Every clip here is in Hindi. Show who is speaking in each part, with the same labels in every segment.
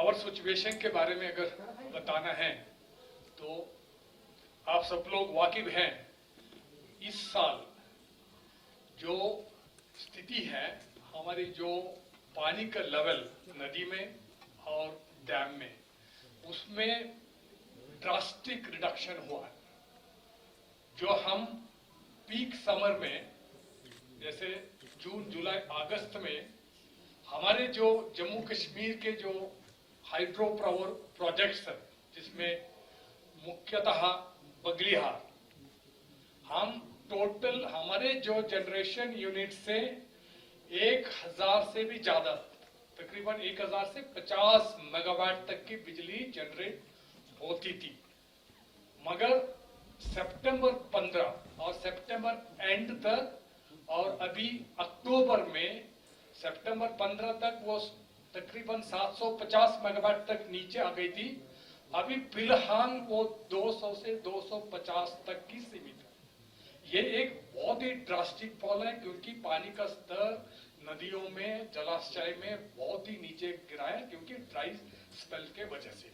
Speaker 1: पावर सिचुएशन के बारे में अगर बताना है तो आप सब लोग वाकिफ हैं, इस साल जो स्थिति है, हमारी जो पानी का लेवल नदी में और डैम में, उसमें ड्रास्टिक रिडक्शन हुआ है। जो हम पीक समर में, जैसे जून जुलाई अगस्त में, हमारे जो जम्मू कश्मीर के जो हाइड्रो पावर प्रोजेक्ट्स हैं, जिसमें मुख्यतः बगलिहार, हम टोटल हमारे जो जनरेशन यूनिट से 1000 से भी ज्यादा, तकरीबन 1000 से 50 मेगावाट तक की बिजली जनरेट होती थी। मगर सितंबर 15 और सितंबर एंड तक और अभी अक्टूबर में, सितंबर 15 तक वो तकरीबन 750 मेगावाट तक नीचे आ गई थी। अभी फिलहाल वो 200 से 250 तक की सीमित है। ये एक बहुत ही ड्रास्टिक फॉल है, क्योंकि पानी का स्तर नदियों में, जलाशय में बहुत ही नीचे गिरा है, क्योंकि ड्राई स्पेल के वजह से।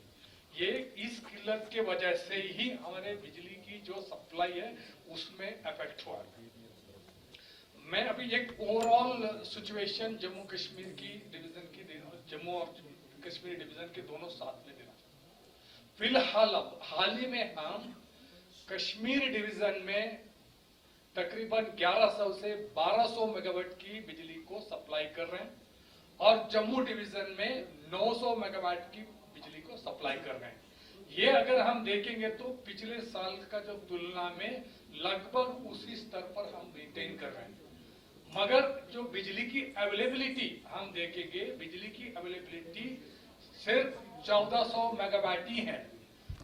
Speaker 1: ये इस किल्लत के वजह से ही हमारे बिजली की जो सप्लाई है उसमें इफेक्ट हुआ है। मैं अभी एक ओवरऑल सिचुएशन जम्मू कश्मीर की डिवीजन की, जम्मू और कश्मीर डिवीजन के दोनों साथ में देना चाहता हूं। फिलहाल अब हाल ही में हम कश्मीर डिवीजन में तकरीबन 1100 से 1200 मेगावाट की बिजली को सप्लाई कर रहे हैं, और जम्मू डिवीजन में 900 मेगावाट की बिजली को सप्लाई कर रहे हैं। ये अगर हम देखेंगे तो पिछले साल का जो तुलना में लगभग उसी स्तर पर हम मेंटेन कर रहे हैं। मगर जो बिजली की अवेलेबिलिटी हम देखेंगे, बिजली की अवेलेबिलिटी सिर्फ 1400 मेगावाट ही है,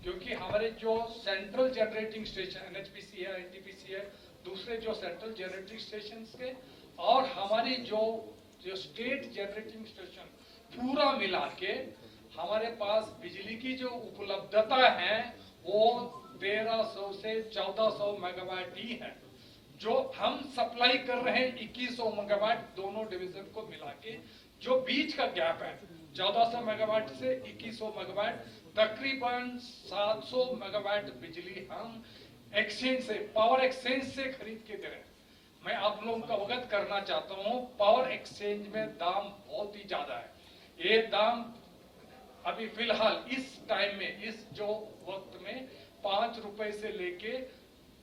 Speaker 1: क्योंकि हमारे जो सेंट्रल जनरेटिंग स्टेशन एनएचपीसी है, एनटीपीसी है, दूसरे जो सेंट्रल जनरेटिंग स्टेशन के, और हमारी जो स्टेट जनरेटिंग स्टेशन, पूरा मिला के हमारे पास बिजली की जो उपलब्धता है वो 1300 से 1400 मेगावाट ही है। जो हम सप्लाई कर रहे हैं 2100 मेगावाट दोनों डिवीजन को मिला के, जो बीच का गैप है 1400 मेगावाट से 2100 मेगावाट, तकरीबन 700 मेगावाट बिजली हम एक्सचेंज से, पावर एक्सचेंज से खरीद के दे रहे हैं। मैं आप लोगों का अवगत करना चाहता हूं, पावर एक्सचेंज में दाम बहुत ही ज्यादा है। ये दाम अभी फिलहाल इस टाइम में, इस जो वक्त में 5 रुपए से लेके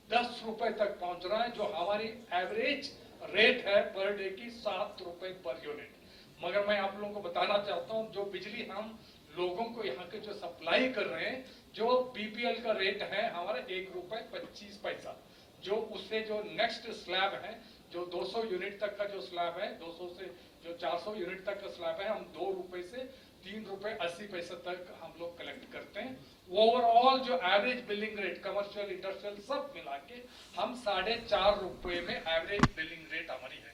Speaker 1: 10 रुपए तक पहुंच रहा है, जो हमारी एवरेज रेट है पर डे की 7 रुपए पर यूनिट। मगर मैं आप लोगों को बताना चाहता हूं, जो बिजली हम लोगों को यहाँ के जो सप्लाई कर रहे हैं, जो बीपीएल का रेट है हमारा 1 रुपए 25 पैसा, जो उससे जो नेक्स्ट स्लैब है, जो 200 यूनिट तक का जो स्लैब है, 200 से जो 400 यूनिट तक का स्लैब है, हम 2 रुपए से 3 रुपए 80 पैसा तक हम लोग कलेक्ट करते हैं। ओवरऑल जो average billing rate, commercial industrial सब मिला के, हम 4.5 रुपए में एवरेज बिलिंग रेट हमारी है।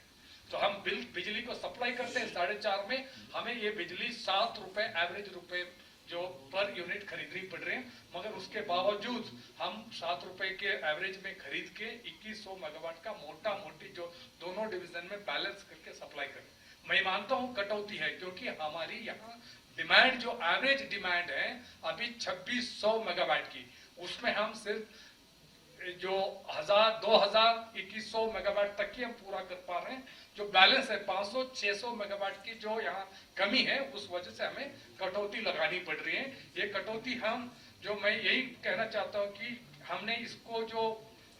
Speaker 1: तो हम बिजली को सप्लाई करते हैं 4.5 में, हमें ये बिजली 7 रुपए एवरेज रुपए जो पर यूनिट खरीदनी पड़ रही है। मगर उसके बावजूद हम 7 रुपए के एवरेज में खरीद के 2100 मेगावाट का मोटा मोटी जो दोनों डिवीजन में बैलेंस करके सप्लाई करें। मैं मानता हूं कटौती है, क्योंकि हमारी यहाँ डिमांड, जो एवरेज डिमांड है अभी 2600 मेगावाट की, उसमें हम सिर्फ जो 2100 मेगावाट तक की हम पूरा कर पा रहे हैं। जो बैलेंस है 500-600 मेगावाट की जो यहाँ कमी है, उस वजह से हमें कटौती लगानी पड़ रही है। ये कटौती मैं यही कहना चाहता हूँ कि हमने इसको जो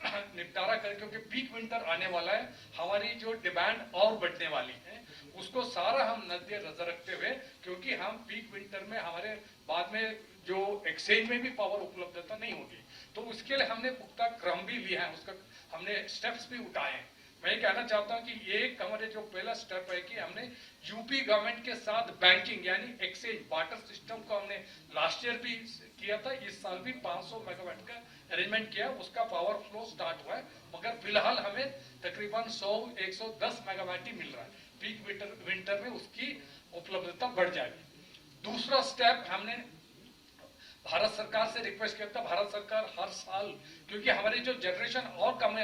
Speaker 1: निपटारा कर, क्योंकि पीक विंटर आने वाला है, हमारी जो डिमांड और बढ़ने वाली है, उसको सारा हम नजर रखते हुए, क्योंकि हम पीक विंटर में हमारे बाद में जो एक्सचेंज में भी पावर उपलब्धता नहीं होगी, तो उसके लिए हमने पुख्ता क्रम भी लिया है, उसका हमने स्टेप्स भी उठाए हैं। मैं ये कहना चाहता हूं कि ये हमारे जो पहला स्टेप है कि हमने यूपी गवर्नमेंट के साथ बैंकिंग यानी एक्सचेंज बार्टर सिस्टम को हमने लास्ट ईयर भी किया था, इस साल भी 500 मेगावाट का अरेंजमेंट किया, उसका पावर फ्लो स्टार्ट हुआ है। मगर फिलहाल हमें तकरीबन 100-110 मेगावाट ही मिल रहा है। पीक विंटर में उसकी उपलब्धता बढ़ जाएगी। दूसरा स्टेप हमने भारत सरकार से रिक्वेस्ट किया था। भारत सरकार हर साल, क्योंकि हमारी जो जनरेशन और कम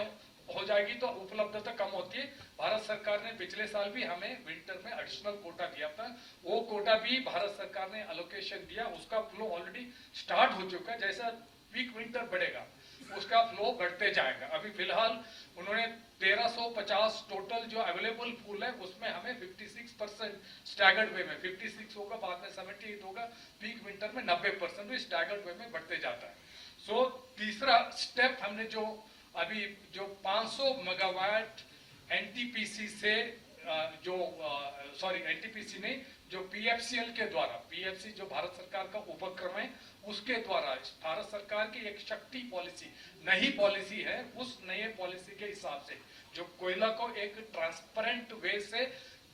Speaker 1: हो जाएगी तो उपलब्धता कम होती है। भारत सरकार ने पिछले साल भी हमें विंटर में एडिशनल कोटा दिया था, वो कोटा भी भारत सरकार ने एलोकेशन दिया, उसका फ्लो ऑलरेडी स्टार्ट हो चुका है। जैसा पीक विंटर बढ़ेगा उसका फ्लो बढ़ते जाएगा। अभी फिलहाल उन्होंने 1350 टोटल जो अवेलेबल फूल है उसमें हमें 56% स्टैगर्ड वे में 56 होगा, बाद में 78 होगा, पीक विंटर में 90% भी स्टैगर्ड वे में बढ़ते जाता है। सो तीसरा स्टेप हमने जो अभी जो 500 मेगावाट एनटीपीसी से एनटीपीसी नहीं, जो पीएफसीएल के द्वारा, पीएफसी जो भारत सरकार का उपक्रम है उसके द्वारा भारत सरकार की एक शक्ति पॉलिसी, नई पॉलिसी है, उस नए पॉलिसी के हिसाब से जो कोयला को एक ट्रांसपेरेंट वे से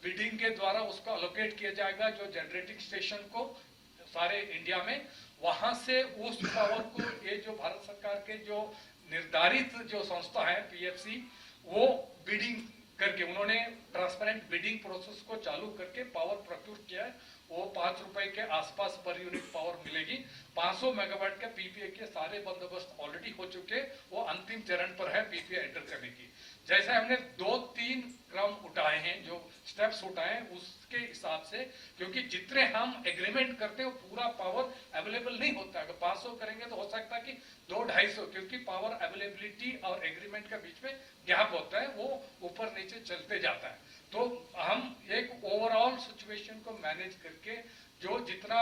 Speaker 1: बिडिंग के द्वारा उसको अलोकेट किया जाएगा, जो जनरेटिंग स्टेशन को सारे इंडिया में, वहां से उस पावर को ये जो भारत सरकार के जो निर्धारित जो संस्था है पीएफसी, वो बिडिंग करके उन्होंने ट्रांसपेरेंट बिडिंग प्रोसेस को चालू करके पावर प्रोक्यूर किया है। वो 5 रुपए के आसपास पर यूनिट पावर मिलेगी। 500 मेगावाट के पीपीए के सारे बंदोबस्त ऑलरेडी हो चुके, वो अंतिम चरण पर है पीपीए एंटर करने की। जैसे हमने 2-3 क्रम उठाए हैं, जो स्टेप्स उठाए हैं, उसके हिसाब से, क्योंकि जितने हम एग्रीमेंट करते हैं वो पूरा पावर अवेलेबल नहीं होता है। अगर 500 करेंगे तो हो सकता है कि 200-250, क्योंकि पावर अवेलेबिलिटी और एग्रीमेंट के बीच में गैप होता है, वो ऊपर नीचे चलते जाता है। तो हम एक ओवरऑल सिचुएशन को मैनेज करके जो जितना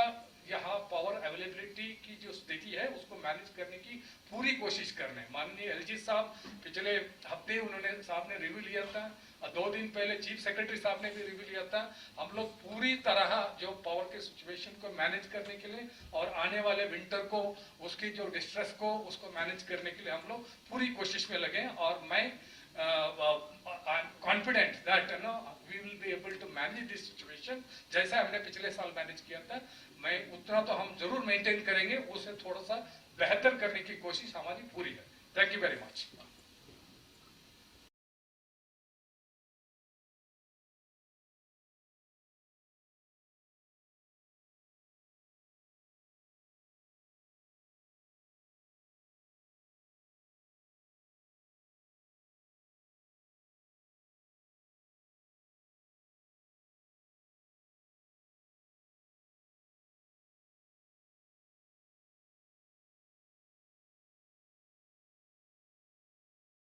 Speaker 1: यहाँ पावर अवेलेबिलिटी की जो स्थिति है उसको मैनेज करने की पूरी कोशिश कर रहे हैं। माननीय एलजी साहब पिछले हफ्ते उन्होंने साहब ने रिव्यू लिया था, और 2 दिन पहले चीफ सेक्रेटरी साहब ने भी रिव्यू लिया था। हम लोग पूरी तरह जो पावर के सिचुएशन को मैनेज करने के लिए और आने वाले विंटर को उसकी जो डिस्ट्रेस को उसको मैनेज करने के लिए हम लोग पूरी कोशिश में लगे। और मैं confident that we will be able to manage this situation, जैसा हमने पिछले साल मैनेज किया था। मैं उतना तो हम जरूर मेंटेन करेंगे, उसे थोड़ा सा बेहतर करने की कोशिश हमारी पूरी है। Thank you very much.